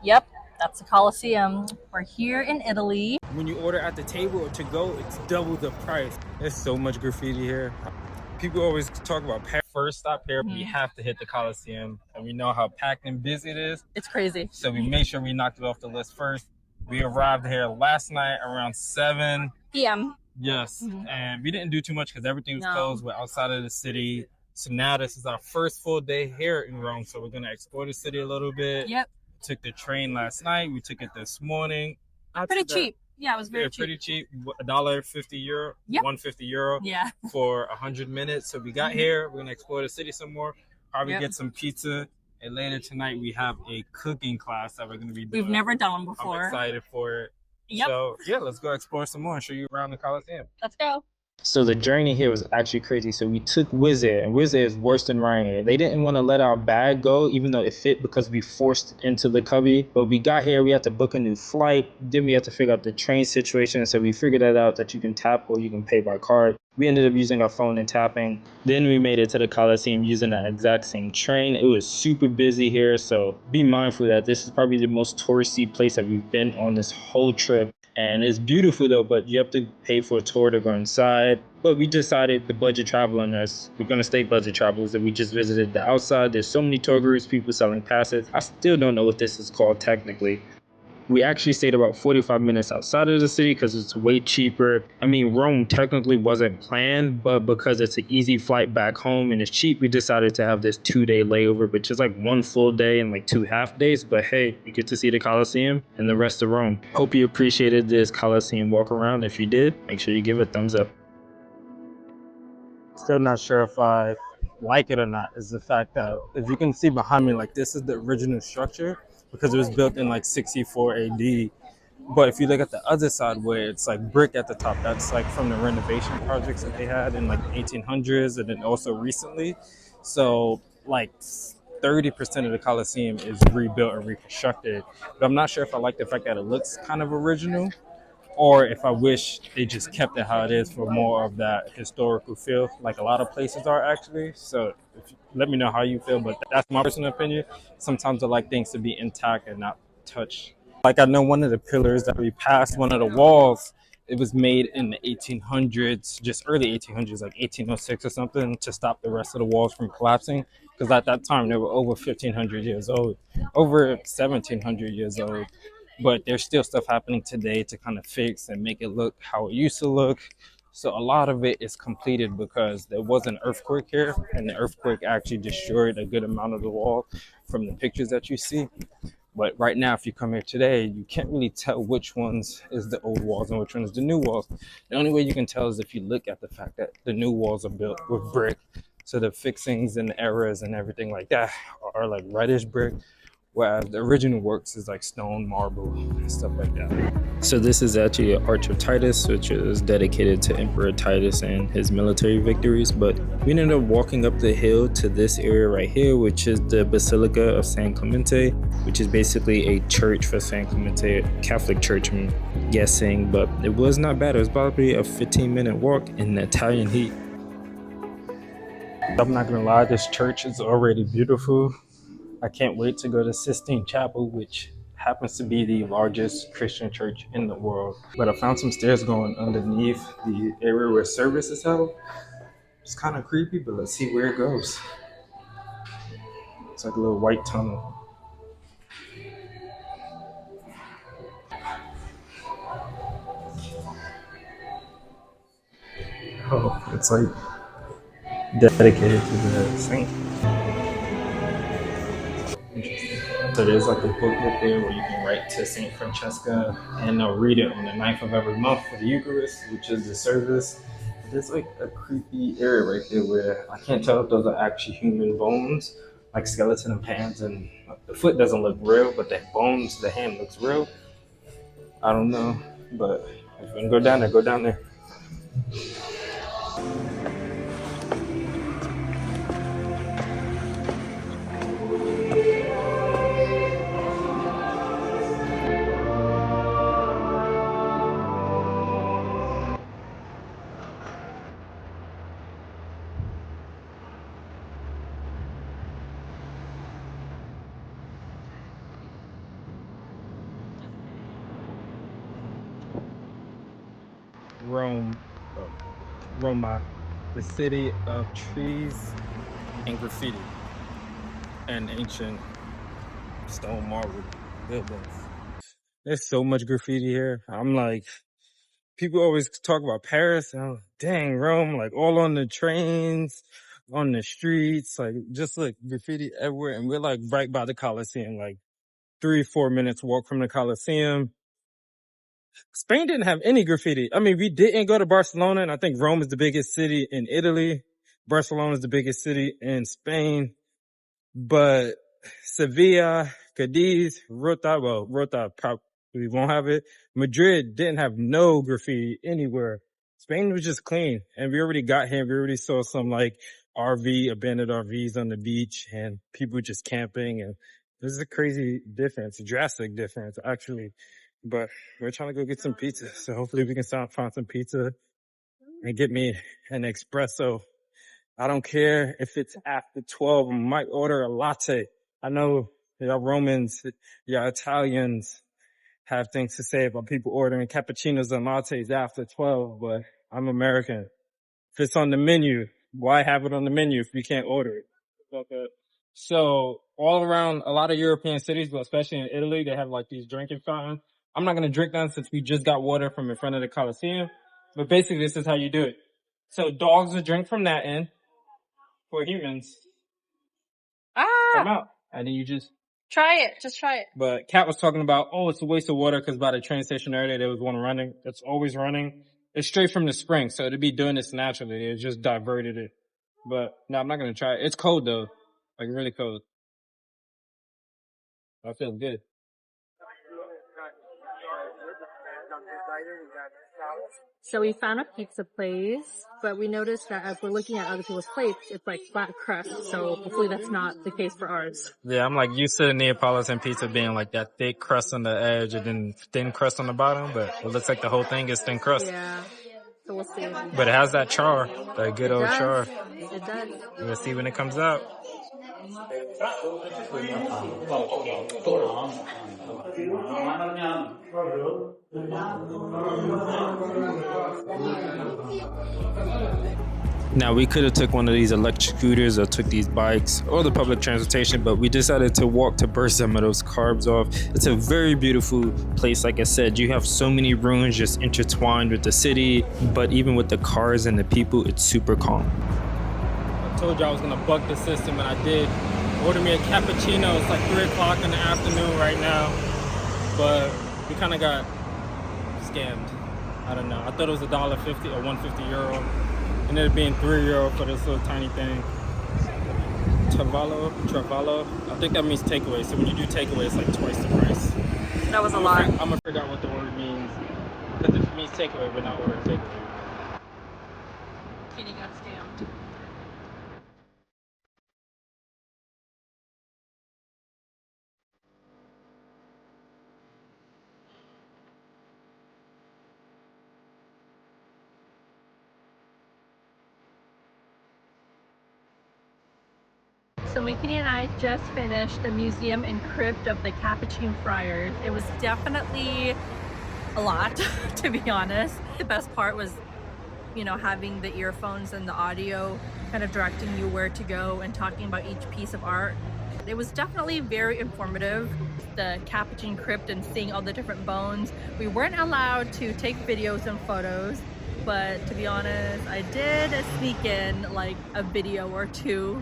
Yep, that's the Coliseum. We're here in Italy. When you order at the table or to go, it's double the price. There's so much graffiti here. People always talk about first stop here. We have to hit the Coliseum, and we know how packed and busy it is. It's crazy. So we made sure we knocked it off the list first. We arrived here last night around 7 PM. Yes, and we didn't do too much because everything was closed. We're outside of the city. So now this is our first full day here in Rome. So we're gonna explore the city a little bit. Yep. Took the train last night. We took it this morning. Pretty cheap. Yeah, it was very cheap. Pretty cheap. €1.50. Yep. €150. Yeah. For 100 minutes. So we got here. We're gonna explore the city some more. Probably get some pizza. And later tonight we have a cooking class that we're gonna be doing. We've never done one before. I'm excited for it. Yep. So yeah, let's go explore some more and show you around the Coliseum. Let's go. So the journey here was actually crazy. So we took Wizz Air, and Wizz Air is worse than Ryanair. They didn't want to let our bag go, even though it fit because we forced it into the cubby. But we got here, we had to book a new flight. Then we had to figure out the train situation. So we figured that out, that you can tap or you can pay by card. We ended up using our phone and tapping. Then we made it to the Coliseum using that exact same train. It was super busy here, so be mindful that this is probably the most touristy place that we've been on this whole trip. And it's beautiful though, but you have to pay for a tour to go inside. But we decided the budget traveler on us, we're gonna stay budget travelers, and we just visited the outside. There's so many tour groups, people selling passes. I still don't know what this is called technically. We actually stayed about 45 minutes outside of the city because it's way cheaper. I mean, Rome technically wasn't planned, but because it's an easy flight back home and it's cheap, we decided to have this 2-day layover, which is like 1 full day and like 2 half days. But hey, you get to see the Coliseum and the rest of Rome. Hope you appreciated this Coliseum walk around. If you did, make sure you give it a thumbs up. Still not sure if I like it or not is the fact that if you can see behind me, like this is the original structure because it was built in like 64 AD. But if you look at the other side where it's like brick at the top, that's like from the renovation projects that they had in like the 1800s and then also recently. So like 30% of the Coliseum is rebuilt or reconstructed. But I'm not sure if I like the fact that it looks kind of original or if I wish they just kept it how it is for more of that historical feel, like a lot of places are actually. So let me know how you feel, but that's my personal opinion. Sometimes I like things to be intact and not touched. Like I know one of the pillars that we passed, one of the walls, it was made in the 1800s, just early 1800s, like 1806 or something, to stop the rest of the walls from collapsing. Because at that time, they were over 1,500 years old, over 1,700 years old. But there's still stuff happening today to kind of fix and make it look how it used to look. So a lot of it is completed because there was an earthquake here, and the earthquake actually destroyed a good amount of the wall from the pictures that you see. But right now, if you come here today, you can't really tell which ones is the old walls and which one is the new walls. The only way you can tell is if you look at the fact that the new walls are built with brick. So the fixings and the errors and everything like that are like reddish brick, whereas the original works is like stone, marble, and stuff like that. So this is actually an Arch of Titus, which is dedicated to Emperor Titus and his military victories. But we ended up walking up the hill to this area right here, which is the Basilica of San Clemente, which is basically a church for San Clemente, Catholic church, I'm guessing. But it was not bad. It was probably a 15-minute walk in the Italian heat. I'm not gonna lie, this church is already beautiful. I can't wait to go to Sistine Chapel, which happens to be the largest Christian church in the world. But I found some stairs going underneath the area where service is held. It's kind of creepy, but let's see where it goes. It's like a little white tunnel. Oh, it's like dedicated to the saint. Interesting. So there's like a booklet there where you can write to Saint Francesca and they'll read it on the 9th of every month for the Eucharist, which is the service. There's like a creepy area right there where I can't tell if those are actually human bones, like skeleton of hands, and the foot doesn't look real, but the bones, the hand looks real. I don't know, but if you can go down there, go down there. Rome, Roma, the city of trees and graffiti and ancient stone marble buildings. There's so much graffiti here. I'm like, people always talk about Paris. And I'm like, dang, Rome, like all on the trains, on the streets, like just like graffiti everywhere. And we're like right by the Coliseum, like 3-4 minutes walk from the Coliseum. Spain didn't have any graffiti. I mean, we didn't go to Barcelona, and I think Rome is the biggest city in Italy. Barcelona is the biggest city in Spain. But Sevilla, Cadiz, Rota probably won't have it. Madrid didn't have no graffiti anywhere. Spain was just clean. And we already got here. We already saw some like abandoned RVs on the beach and people just camping. And this is a crazy difference, a drastic difference actually. But we're trying to go get some pizza. So hopefully we can find some pizza and get me an espresso. I don't care if it's after 12. I might order a latte. I know y'all Romans, y'all Italians have things to say about people ordering cappuccinos and lattes after 12, but I'm American. If it's on the menu, why have it on the menu if you can't order it? Okay. So all around a lot of European cities, but especially in Italy, they have like these drinking fountains. I'm not going to drink them since we just got water from in front of the Coliseum, but basically this is how you do it. So dogs will drink from that end. For humans, come out, and then you just Try it. Just try it. But Kat was talking about, oh, it's a waste of water because by the train station area there was one running. It's always running. It's straight from the spring, so it'd be doing this naturally. It just diverted it. But no, I'm not gonna try it. It's cold though, like really cold. I feel good. So we found a pizza place, but we noticed that as we're looking at other people's plates, it's like flat crust. So hopefully that's not the case for ours. Yeah, I'm like used to the Neapolitan pizza being like that thick crust on the edge and then thin crust on the bottom, but it looks like the whole thing is thin crust. Yeah. So we'll see. But it has that char, that good old char. It does. We'll see when it comes out. Now we could have took one of these electric scooters or took these bikes or the public transportation, but we decided to walk to burn some of those carbs off. It's a very beautiful place. Like I said, you have so many ruins just intertwined with the city, but even with the cars and the people, it's super calm. I told you I was gonna buck the system, and I did. Order me a cappuccino. It's like 3 o'clock in the afternoon right now, but we kind of got scammed. I don't know. I thought it was $1.50 or €1.50. Ended up being €3 for this little tiny thing. Travallo. I think that means takeaway. So when you do takeaway, it's like twice the price. That was a lot. I'm gonna figure out what the word means because it means takeaway, but not order takeaway. Katie got scammed. So Mickey and I just finished the museum and crypt of the Capuchin friars. It was definitely a lot, to be honest. The best part was, you know, having the earphones and the audio kind of directing you where to go and talking about each piece of art. It was definitely very informative, the Capuchin crypt and seeing all the different bones. We weren't allowed to take videos and photos, but to be honest, I did sneak in like a video or two.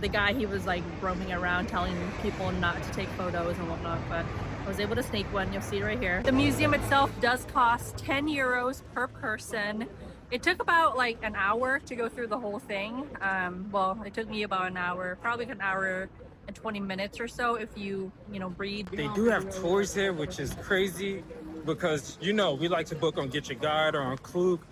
The guy, he was like roaming around telling people not to take photos and whatnot, but I was able to sneak one. You'll see it right here. The museum itself does cost €10 per person. It took about like an hour to go through the whole thing. Well, it took me about an hour, probably an hour and 20 minutes or so if you breathe. They do have tours here, which is crazy because, you know, we like to book on Get Your Guide or on Klook.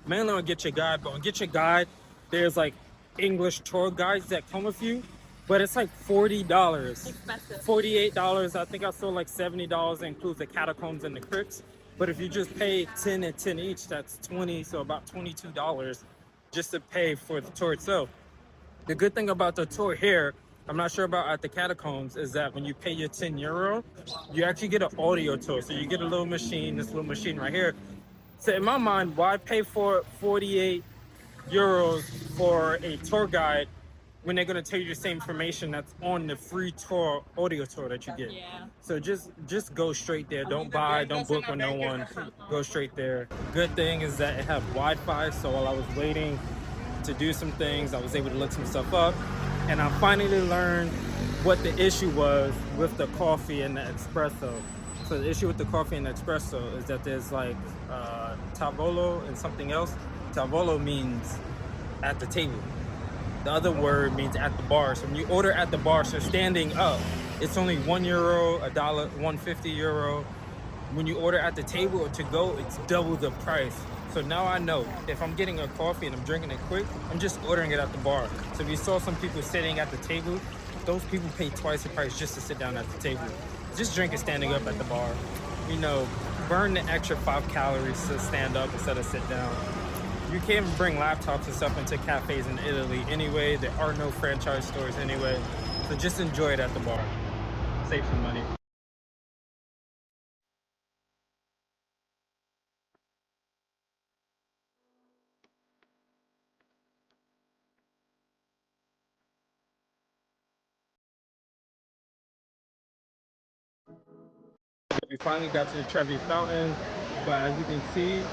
Mainly on Get Your Guide, but on Get Your Guide, there's like English tour guides that come with you, but it's like $40. Expensive. $48. I think I saw like $70 includes the catacombs and the crypts. But if you just pay 10 and 10 each, that's 20, so about $22 just to pay for the tour itself. The good thing about the tour here, I'm not sure about at the catacombs, is that when you pay your €10, you actually get an audio tour. So you get a little machine, this little machine right here, So in my mind, why pay for 48 euros for a tour guide when they're gonna tell you the same information that's on the free tour, audio tour that you get? Yeah. So just go straight there. Don't book with no one. Go straight there. Good thing is that it had Wi-Fi, so while I was waiting to do some things, I was able to look some stuff up, and I finally learned what the issue was with the coffee and the espresso. So the issue with the coffee and the espresso is that there's like tavolo and something else. Tavolo means at the table. The other word means at the bar. So when you order at the bar, so standing up, it's only €1, a dollar, 150 euro. When you order at the table or to go, it's double the price. So now I know if I'm getting a coffee and I'm drinking it quick, I'm just ordering it at the bar. So if you saw some people sitting at the table, those people pay twice the price just to sit down at the table. Just drink it standing up at the bar. You know, burn the extra 5 calories to stand up instead of sit down. You can't bring laptops and stuff into cafes in Italy anyway. There are no franchise stores anyway. So just enjoy it at the bar. Save some money. We finally got to the Trevi Fountain, but as you can see, it is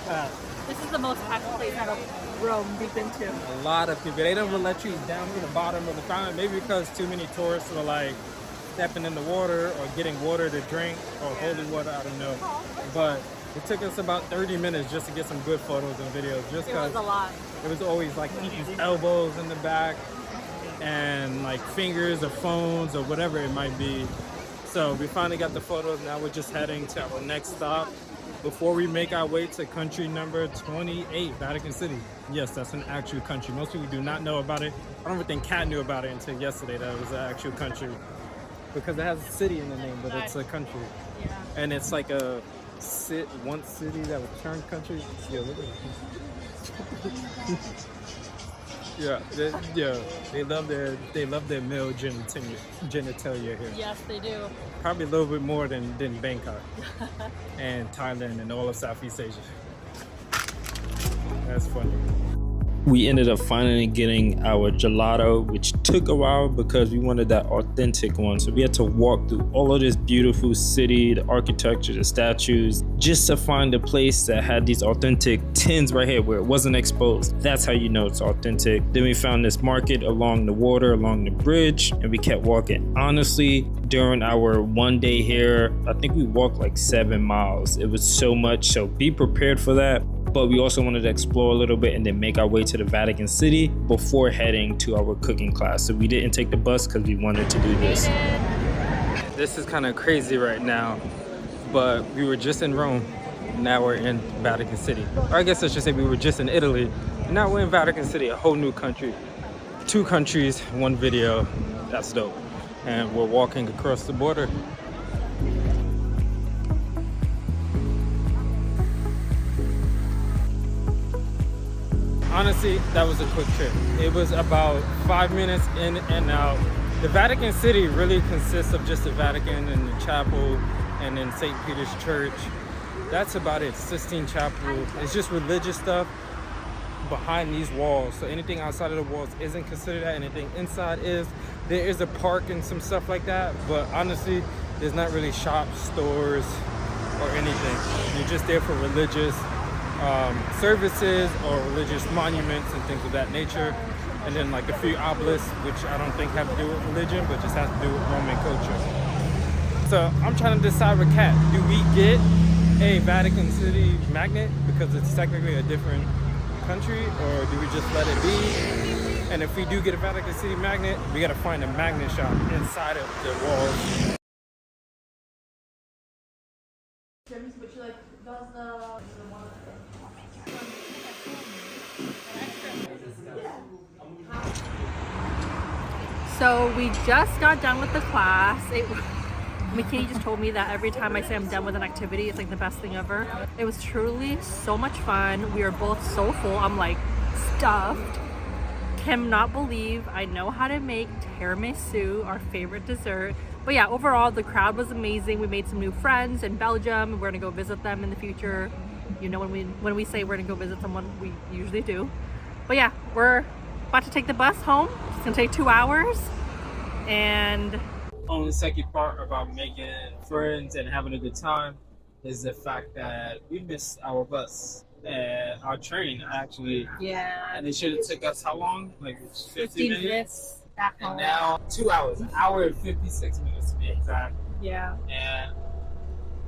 packed. This is the most packed place out of Rome we've been to. A lot of people. They don't even let you down to the bottom of the fountain. Maybe because too many tourists were like stepping in the water or getting water to drink or holy water, I don't know. But it took us about 30 minutes just to get some good photos and videos. Just because it was a lot. It was always like people's elbows in the back and like fingers or phones or whatever it might be. So we finally got the photos. Now we're just heading to our next stop before we make our way to country number 28, Vatican City. Yes, that's an actual country. Most people do not know about it. I don't even think Kat knew about it until yesterday that it was an actual country, because it has a city in the name, but it's a country. Yeah. And it's like a once city that was turned country. Yo, look at it. They love their male genitalia here. Yes, they do. Probably a little bit more than Bangkok and Thailand and all of Southeast Asia. That's funny. We ended up finally getting our gelato, which took a while because we wanted that authentic one. So we had to walk through all of this beautiful city, the architecture, the statues, just to find a place that had these authentic tins right here where it wasn't exposed. That's how you know it's authentic. Then we found this market along the water, along the bridge, and we kept walking. Honestly, during our one day here, I think we walked like 7 miles. It was so much, so be prepared for that. But we also wanted to explore a little bit and then make our way to the Vatican City before heading to our cooking class. So we didn't take the bus because we wanted to do this. This is kind of crazy right now, but we were just in Rome. Now we're in Vatican City. Or I guess I should say we were just in Italy. Now we're in Vatican City, a whole new country. 2 countries, 1 video. That's dope. And we're walking across the border. Honestly, that was a quick trip. It was about 5 minutes in and out. The Vatican City really consists of just the Vatican and the chapel and then St. Peter's Church. That's about it. Sistine Chapel. It's just religious stuff behind these walls. So anything outside of the walls isn't considered that. Anything inside is. There is a park and some stuff like that, but honestly, there's not really shops, stores, or anything. You're just there for religious services or religious monuments and things of that nature, and then like a few obelisks, which I don't think have to do with religion, but just has to do with Roman culture. So I'm trying to decide with Kat, do we get a Vatican City magnet because it's technically a different country, or do we just let it be? And if we do get a Vatican City magnet, we gotta find a magnet shop inside of the walls. So we just got done with the class. McKinney just told me that every time I say I'm done with an activity, it's like the best thing ever. It was truly so much fun. We were both so full. I'm like stuffed. Cannot believe I know how to make tiramisu, our favorite dessert, But yeah, overall the crowd was amazing. We made some new friends in Belgium. We're gonna go visit them in the future. You know, when we say we're gonna go visit someone, we usually do. But yeah, we're about to take the bus home. It's gonna take 2 hours. And only second part about making friends and having a good time is the fact that we missed our bus and our train actually. yeah, And it should have took us how long? Like 50 minutes? back home. And now 2 hours, an hour and 56 minutes to be exact. Yeah. And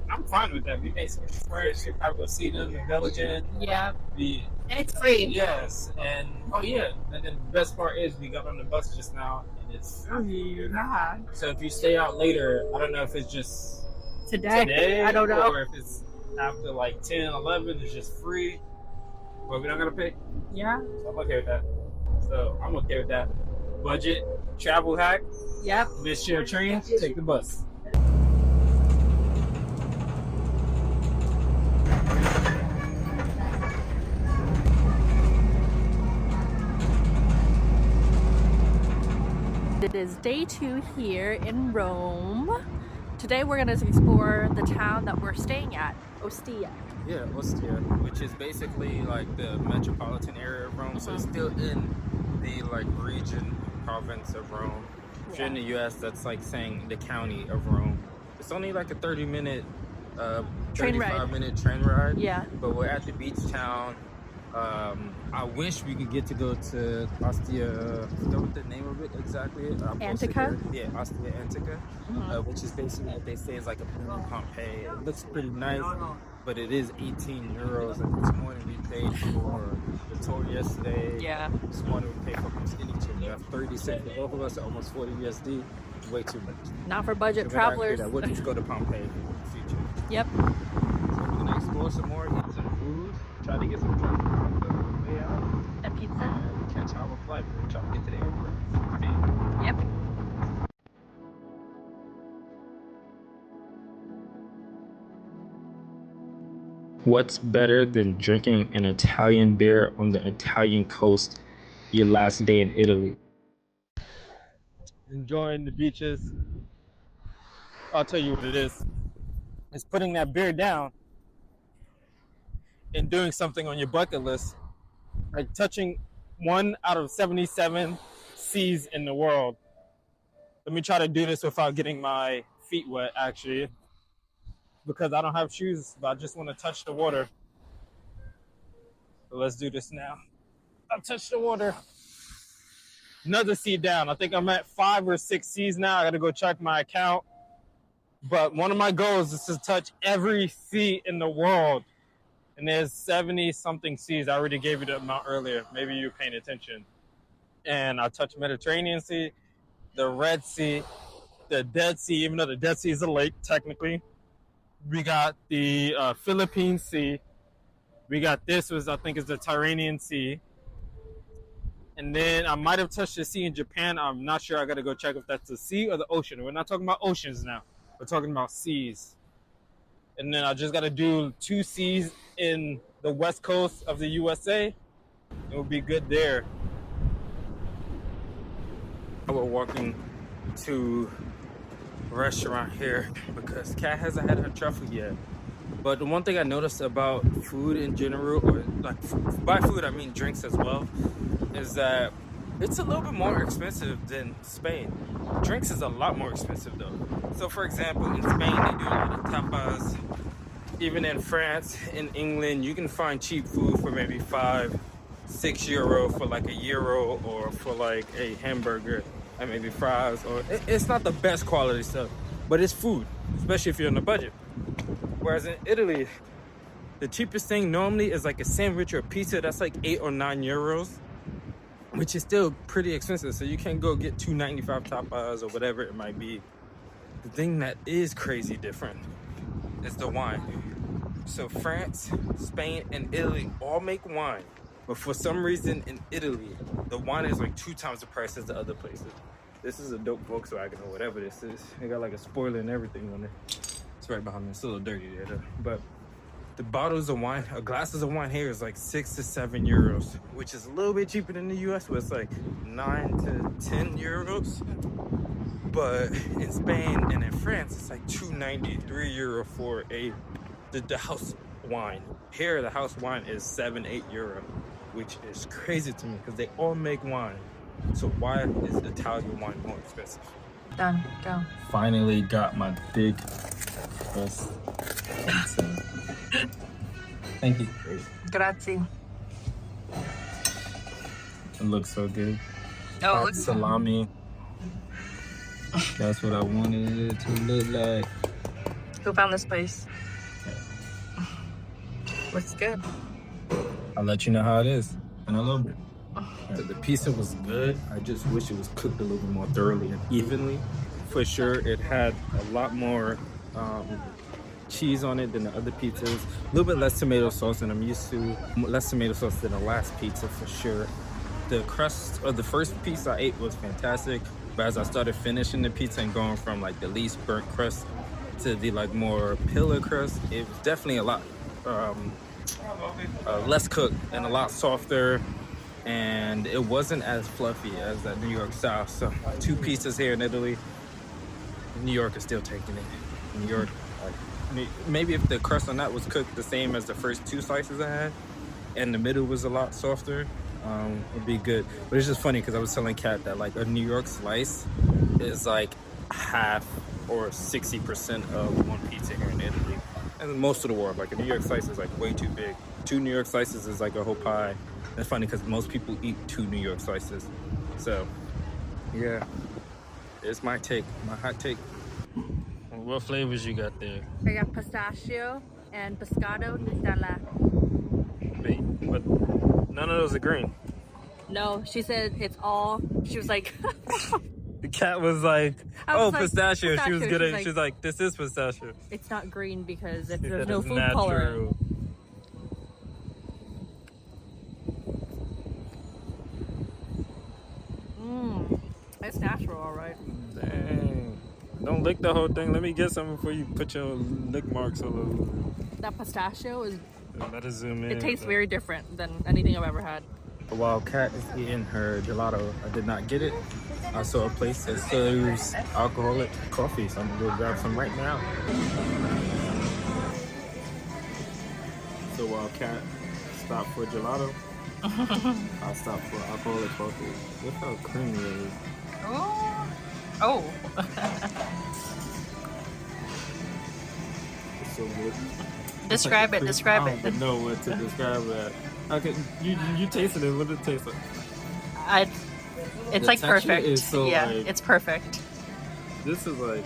I'm fine with that. We made some friends. We probably will see them in Belgium. Yeah. And it's free. Yes. And oh yeah. And then the best part is we got on the bus just now and it's free. Yeah. So if you stay out later, I don't know if it's just Today I don't know. Or if it's after like 10, 11, it's just free. But we're not gonna pay. Yeah. So I'm okay with that. So I'm okay with that. Budget, travel hack. Yep. Miss your train, take the bus. It is day 2 here in Rome. Today we're going to explore the town that we're staying at, Ostia. Yeah, Ostia, which is basically like the metropolitan area of Rome. So it's still in the like region, province of Rome. If you're in the US, that's like saying the county of Rome. It's only like a 30-minute, Train 35-minute train ride. Yeah. But we're at the beach town. I wish we could get to go to Ostia. Is that what the name of it exactly? Antica? Yeah, Ostia Antica, which is basically what they say is like a mini Pompeii. It looks pretty nice, but it is 18 euros. And this morning we paid for the tour yesterday. Yeah. This morning we paid for skinny chicken. We have 36 for both of us, almost 40 USD. Way too much. Not for budget travelers. We'll just go to Pompeii in the future. Yep. So we're gonna explore some more, eat some food, try to get some food on the way out. A pizza. And catch our flight. We'll try to get to the airport. Yep. What's better than drinking an Italian beer on the Italian coast your last day in Italy? Enjoying the beaches. I'll tell you what it is. It's putting that beer down and doing something on your bucket list. Like touching 1 out of 77 seas in the world. Let me try to do this without getting my feet wet, actually, because I don't have shoes, but I just want to touch the water. So let's do this now. I'll touch the water. Another sea down. I think I'm at 5 or 6 seas now. I got to go check my account. But one of my goals is to touch every sea in the world. And there's 70-something seas. I already gave you the amount earlier. Maybe you're paying attention. And I touched Mediterranean Sea, the Red Sea, the Dead Sea, even though the Dead Sea is a lake, technically. We got the Philippine Sea. We got this, I think is the Tyrrhenian Sea. And then I might have touched the sea in Japan. I'm not sure. I got to go check if that's the sea or the ocean. We're not talking about oceans now. We're talking about seas. And then I just got to do 2 seas in the west coast of the USA. It will be good there. We're walking to a restaurant here because Kat hasn't had her truffle yet. But the one thing I noticed about food in general, or like by food I mean drinks as well, is that it's a little bit more expensive than Spain. Drinks is a lot more expensive though. So for example, in Spain they do a lot of tapas. Even in France, in England, you can find cheap food for maybe 5, 6 euro for like a euro, or for like a hamburger and maybe fries. Or it's not the best quality stuff, but it's food, especially if you're on a budget. Whereas in Italy, the cheapest thing normally is like a sandwich or a pizza that's like 8 or 9 euros, which is still pretty expensive. So you can't go get 2.95 tapas or whatever it might be. The thing that is crazy different is the wine. So France, Spain, and Italy all make wine, but for some reason in Italy, the wine is like 2 times the price as the other places. This is a dope Volkswagen or whatever this is. They got like a spoiler and everything on it. It's right behind me. It's a little dirty there though. But the bottles of wine, glasses of wine here is like 6 to 7 euros, which is a little bit cheaper than the US, where it's like 9 to 10 euros. But in Spain and in France, it's like €2.93 for the house wine. Here, the house wine is €7-8, which is crazy to me because they all make wine. So why is Italian wine more expensive? Done. Go. Finally got my big first pizza. Thank you. Grazie. It looks so good. Oh, Hot it looks salami. That's what I wanted it to look like. Who found this place? Looks good. I'll let you know how it is in a little bit. The pizza was good. I just wish it was cooked a little bit more thoroughly and evenly. For sure, it had a lot more cheese on it than the other pizzas. A little bit less tomato sauce than I'm used to. Less tomato sauce than the last pizza for sure. The crust of the first pizza I ate was fantastic, but as I started finishing the pizza and going from like the least burnt crust to the like more pillar crust, it was definitely a lot less cooked and a lot softer, and it wasn't as fluffy as that New York style. So 2 pizzas here in Italy, New York is still taking it. New York, like, maybe if the crust on that was cooked the same as the first 2 slices I had, and the middle was a lot softer, it'd be good. But it's just funny because I was telling Kat that like a New York slice is like half or 60% of one pizza here in Italy. And most of the world, like a New York slice is like way too big. 2 New York slices is like a whole pie. That's funny because most people eat 2 New York slices. So yeah, it's my take, my hot take. What flavors you got there? I got pistachio and pescado Nutella. But none of those are green. No, she said it's all. She was like, The cat was like, was like, pistachio. She was pistachio. good. She's like, this is pistachio. it's not green because She there's said no it's food natural. coloring. It's natural, all right. Dang. Don't lick the whole thing. Let me get some before you put your lick marks all over. That pistachio is. Let us zoom in. It tastes very different than anything I've ever had. While Kat is eating her gelato, I did not get it. I saw a place that serves alcoholic coffee, so I'm gonna go grab some right now. So while Kat stopped for gelato, I stopped for alcoholic coffee. Look how creamy it is. Oh. It's so good. Describe it. Describe I it. don't know what to describe that. Okay, you tasted it. What did it taste like? It's The like texture perfect. is so, yeah, like- it's perfect. This is like,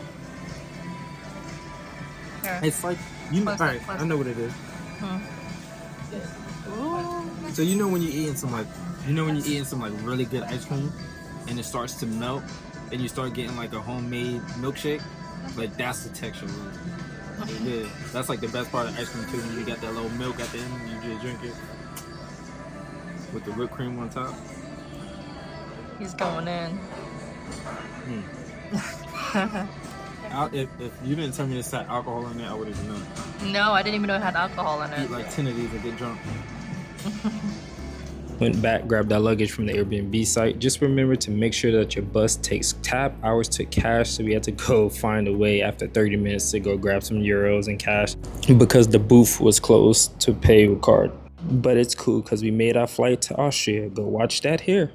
Here. it's like, you know, Close all it, right, close I know what it is. Ooh. So you know when you're eating some like, really good ice cream, and it starts to melt, and you start getting like a homemade milkshake, like that's the texture. Yeah, that's like the best part of ice cream too. When you got that little milk at the end, and you just drink it with the whipped cream on top. He's going in. If you didn't tell me this had alcohol in it, I would have known. No, I didn't even know it had alcohol in Eat it. like 10 of these and get drunk. Went back, grabbed our luggage from the Airbnb site. Just remember to make sure that your bus takes tap. Ours took cash, so we had to go find a way after 30 minutes to go grab some euros and cash because the booth was closed to pay with card. But it's cool because we made our flight to Austria. Go watch that here.